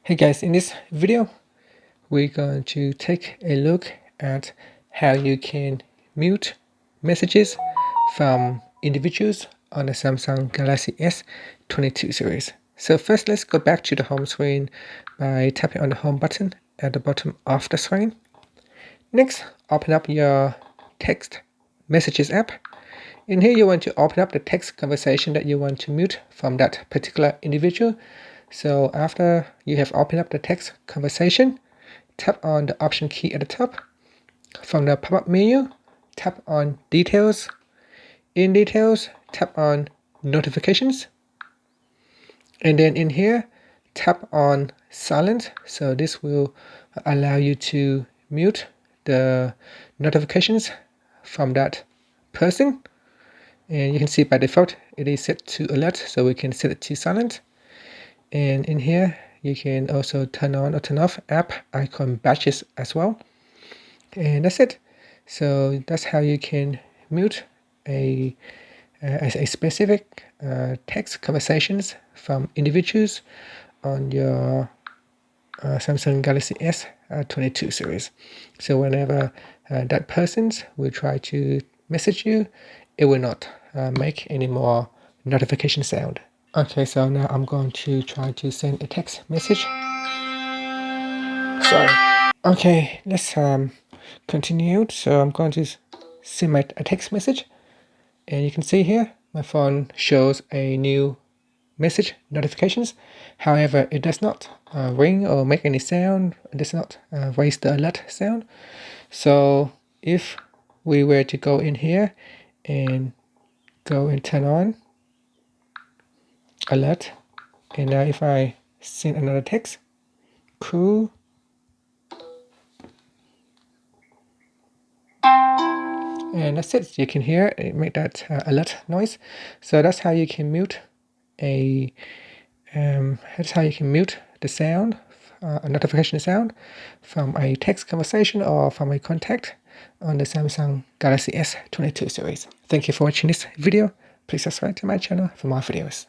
Hey guys, in this video, we're going to take a look at how you can mute messages from individuals on the Samsung Galaxy S22 series. So first, let's go back to the home screen by tapping on the home button at the bottom of the screen. Next, open up your text messages app. In here, you want to open up the text conversation that you want to mute from that particular individual. So after you have opened up the text conversation, tap on the option key at the top. From the pop-up menu, tap on Details. In Details, tap on Notifications. And then in here, tap on Silent. So this will allow you to mute the notifications from that person. And you can see by default, it is set to alert, so we can set it to silent. And in here, you can also turn on or turn off app icon badges as well. And that's it. So that's how you can mute a specific text conversations from individuals on your Samsung Galaxy S22 series. So whenever that person will try to message you, it will not make any more notification sound. Okay, so now I'm going to try to send a text message. Sorry. Okay, let's continue. So I'm going to send a text message, and you can see here my phone shows a new message notifications. However, it does not ring or make any sound. It does not raise the alert sound. So if we were to go in here and go and turn on alert, and now if I send another text, cool, and that's it. You can hear it make that alert noise. So that's how you can mute a that's how you can mute the sound, a notification sound from a text conversation or from a contact on the Samsung Galaxy S22 series. Thank you for watching this video. Please subscribe to my channel for more videos.